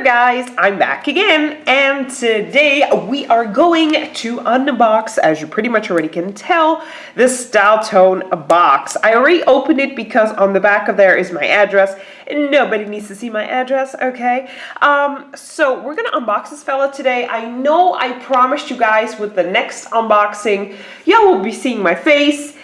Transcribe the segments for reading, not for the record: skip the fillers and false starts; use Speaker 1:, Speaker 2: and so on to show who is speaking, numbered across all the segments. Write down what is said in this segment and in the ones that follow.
Speaker 1: guys, I'm back again, and today we are going to unbox, as you pretty much already can tell, the Styletone box. I already opened it because on the back of there is my address, and nobody needs to see my address, okay? So we're gonna unbox this fella today. I know I promised you guys with the next unboxing, y'all will be seeing my face,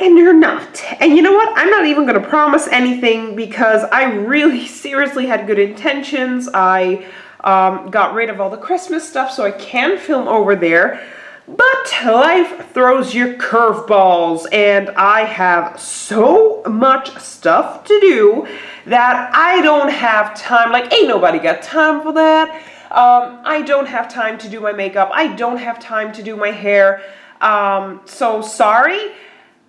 Speaker 1: and you're not. And you know what? I'm not even going to promise anything because I really seriously had good intentions. I got rid of all the Christmas stuff so I can film over there. But life throws you curveballs, and I have so much stuff to do that I don't have time. Like, ain't nobody got time for that. I don't have time to do my makeup. I don't have time to do my hair. So sorry.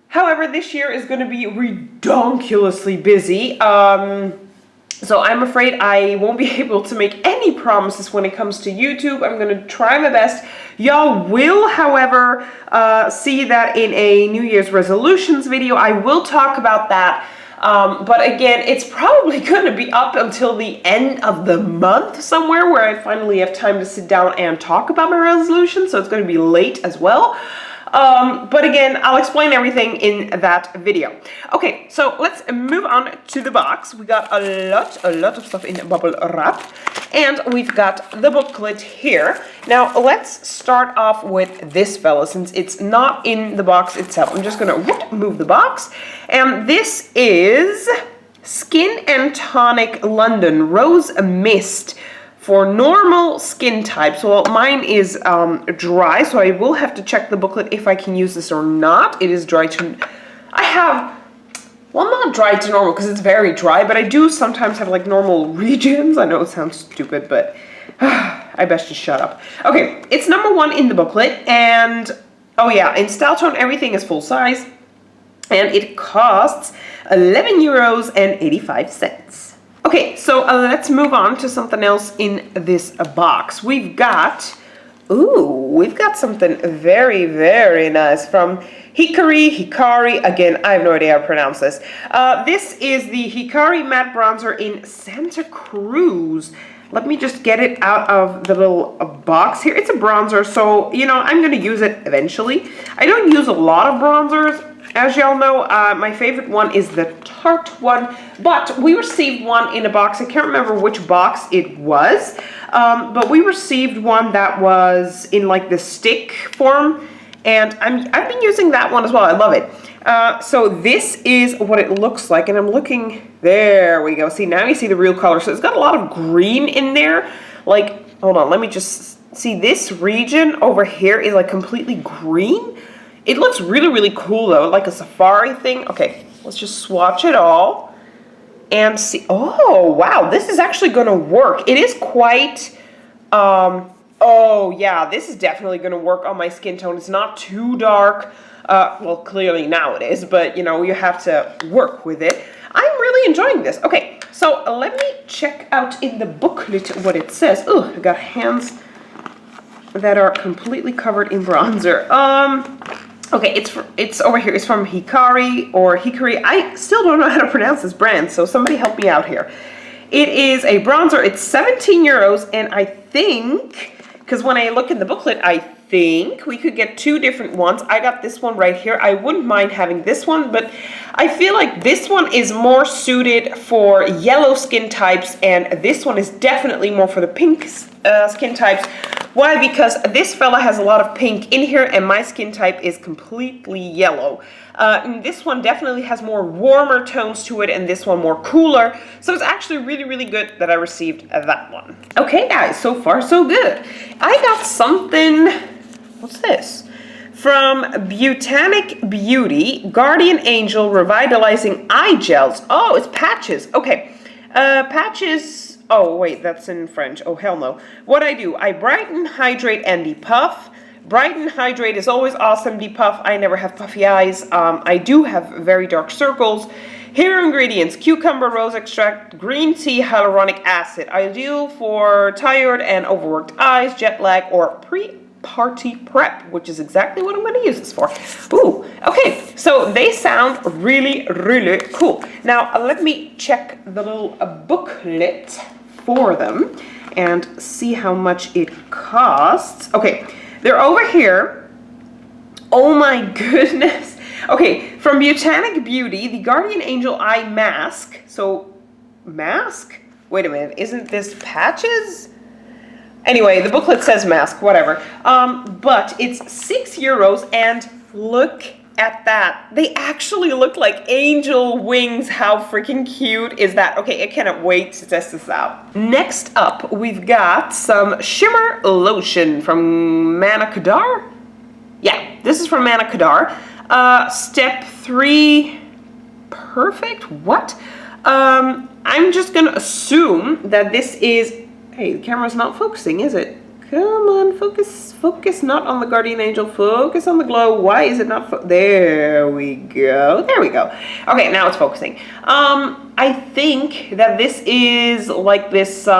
Speaker 1: However, this year is going to be redonkulously busy, so I'm afraid I won't be able to make any promises when it comes to YouTube. I'm going to try my best. Y'all will, however, see that in a New Year's resolutions video. I will talk about that, but again, it's probably going to be up until the end of the month somewhere where I finally have time to sit down and talk about my resolutions, so it's going to be late as well. But again, I'll explain everything in that video. Okay, so let's move on to the box. We got a lot of stuff in bubble wrap, and we've got the booklet here. Now, let's start off with this fella, since it's not in the box itself. I'm just gonna move the box, and this is Skin and Tonic London Rose Mist for normal skin types. Well, mine is dry, so I will have to check the booklet if I can use this or not. It is dry to, well, not dry to normal because it's very dry, but I do sometimes have like normal regions. I know it sounds stupid, but I best just shut up. Okay, it's number 1 in the booklet, and oh yeah, in Styletone everything is full size, and it costs €11.85. Okay, so let's move on to something else in this box. We've got something very, very nice from Hikari. Again, I have no idea how to pronounce this. This is the Hikari Matte Bronzer in Santa Cruz. Let me just get it out of the little box here. It's a bronzer, so, you know, I'm going to use it eventually. I don't use a lot of bronzers. As y'all know, my favorite one is the Tarte one, but we received one in a box. I can't remember which box it was, but we received one that was in like the stick form, and I've been using that one as well. I love it. So this is what it looks like, and I'm looking, there we go. See, now you see the real color. So it's got a lot of green in there. Like, hold on, let me just see, this region over here is like completely green. It looks really, really cool though, like a safari thing. Okay, let's just swatch it all and see. Oh, wow, this is actually gonna work. It is quite, oh yeah, this is definitely gonna work on my skin tone. It's not too dark. Well, clearly now it is, but you know, you have to work with it. I'm really enjoying this. Okay, so let me check out in the booklet what it says. Oh, I got hands that are completely covered in bronzer. Okay, it's over here. It's from Hikari or Hikari. I still don't know how to pronounce this brand, so somebody help me out here. It is a bronzer. It's €17, and I think, because when I look in the booklet, I think we could get 2 different ones. I got this one right here. I wouldn't mind having this one, but I feel like this one is more suited for yellow skin types, and this one is definitely more for the pink skin types. Why? Because this fella has a lot of pink in here, and my skin type is completely yellow. And this one definitely has more warmer tones to it, and this one more cooler. So it's actually really, really good that I received that one. Okay, guys, so far so good. I got something, what's this? From Botanic Beauty, Guardian Angel Revitalizing Eye Gels. Oh, it's patches. Okay, patches. Oh, wait, that's in French. Oh, hell no. What I do, I brighten, hydrate, and depuff. Brighten, hydrate is always awesome. Depuff, I never have puffy eyes. I do have very dark circles. Here are ingredients: cucumber, rose extract, green tea, hyaluronic acid. Ideal for tired and overworked eyes, jet lag, or pre-party prep, which is exactly what I'm going to use this for. Ooh, okay, so they sound really, really cool. Now, let me check the little booklet. for them and see how much it costs. Okay, they're over here. Oh my goodness. Okay, from Botanic Beauty, the Guardian Angel Eye Mask. So, mask? Wait a minute, isn't this patches? Anyway, the booklet says mask, whatever. But it's €6, and look at that. They actually look like angel wings. How freaking cute is that? Okay, I cannot wait to test this out. Next up, we've got some shimmer lotion from Mana Kadar. Yeah, this is from Mana Kadar. Step 3, perfect? What? I'm just gonna assume that this is, hey, the camera's not focusing, is it? Come on, focus, focus not on the Guardian Angel, focus on the glow. Why is it not there we go, there we go. Okay, now it's focusing. I think that this is like this, you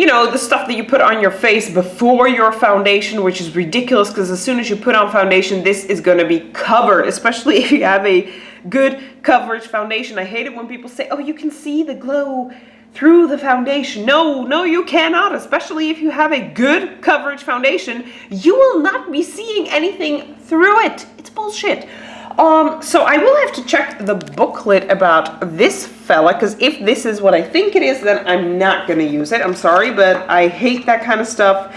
Speaker 1: know, the stuff that you put on your face before your foundation, which is ridiculous because as soon as you put on foundation, this is going to be covered, especially if you have a good coverage foundation. I hate it when people say, oh, you can see the glow through the foundation. No, no, you cannot, especially if you have a good coverage foundation. You will not be seeing anything through it. It's bullshit. So I will have to check the booklet about this fella, because if this is what I think it is, then I'm not going to use it. I'm sorry, but I hate that kind of stuff.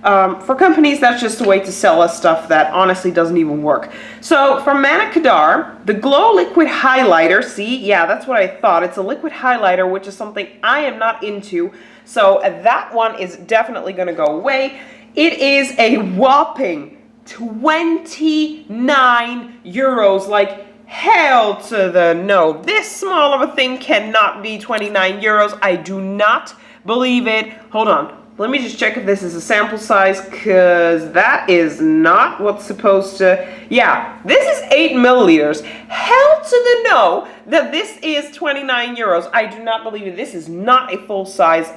Speaker 1: For companies, that's just a way to sell us stuff that honestly doesn't even work. So from Mana Kadar, the Glow Liquid Highlighter. See, yeah, that's what I thought. It's a liquid highlighter, which is something I am not into. So that one is definitely going to go away. It is a whopping €29. Like, hell to the no. This small of a thing cannot be €29. I do not believe it. Hold on. Let me just check if this is a sample size, because that is not what's supposed to... Yeah, this is 8 milliliters. Hell to the no that this is €29. I do not believe it. This is not a full size.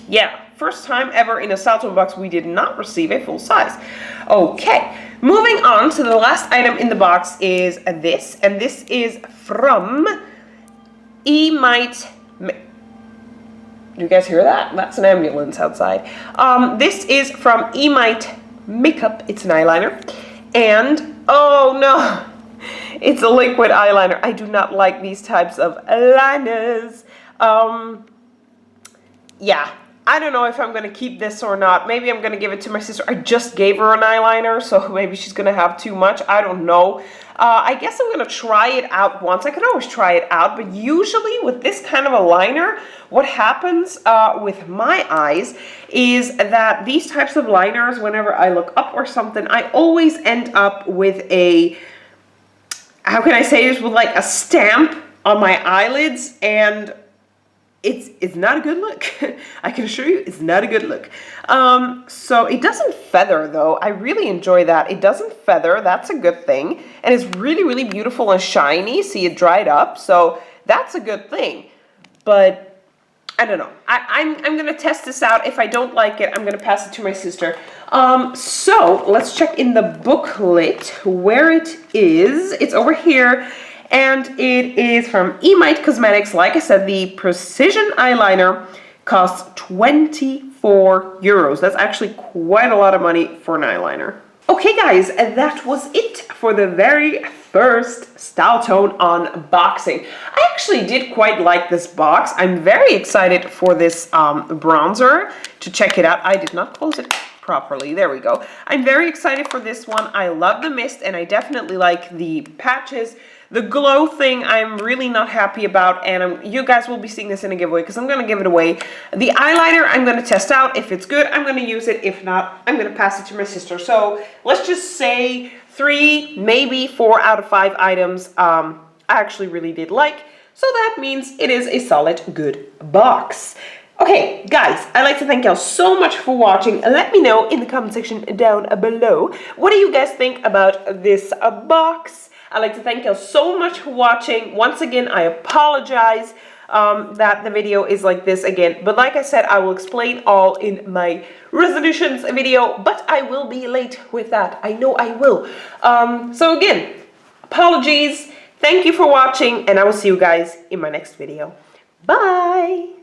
Speaker 1: Yeah, first time ever in a Styletone box we did not receive a full size. Okay, moving on to the last item in the box is this, and this is from Do you guys hear that? That's an ambulance outside. This is from Emite Makeup. It's an eyeliner. And, oh no, it's a liquid eyeliner. I do not like these types of liners. Yeah, I don't know if I'm going to keep this or not. Maybe I'm going to give it to my sister. I just gave her an eyeliner, so maybe she's going to have too much. I don't know. I guess I'm going to try it out once. I could always try it out, but usually with this kind of a liner, what happens with my eyes is that these types of liners, whenever I look up or something, I always end up with a, how can I say this, with like a stamp on my eyelids, and it's not a good look. I can assure you it's not a good look. So it doesn't feather though. I really enjoy that. It doesn't feather. That's a good thing. And it's really, really beautiful and shiny. See, it dried up. So that's a good thing. But I don't know. I'm going to test this out. If I don't like it, I'm going to pass it to my sister. So let's check in the booklet where it is. It's over here. And it is from Emite Cosmetics. Like I said, the Precision Eyeliner costs €24. That's actually quite a lot of money for an eyeliner. Okay guys, that was it for the very first Styletone unboxing. I actually did quite like this box. I'm very excited for this bronzer to check it out. I did not close it properly. There we go. I'm very excited for this one. I love the mist and I definitely like the patches. The glow thing I'm really not happy about, and you guys will be seeing this in a giveaway because I'm going to give it away. The eyeliner I'm going to test out. If it's good, I'm going to use it. If not, I'm going to pass it to my sister. So let's just say 3, maybe 4 out of 5 items I actually really did like. So that means it is a solid good box. Okay, guys, I'd like to thank y'all so much for watching. Let me know in the comment section down below. What do you guys think about this box? I'd like to thank you so much for watching. Once again, I apologize that the video is like this again. But like I said, I will explain all in my resolutions video. But I will be late with that. I know I will. So again, apologies. Thank you for watching. And I will see you guys in my next video. Bye!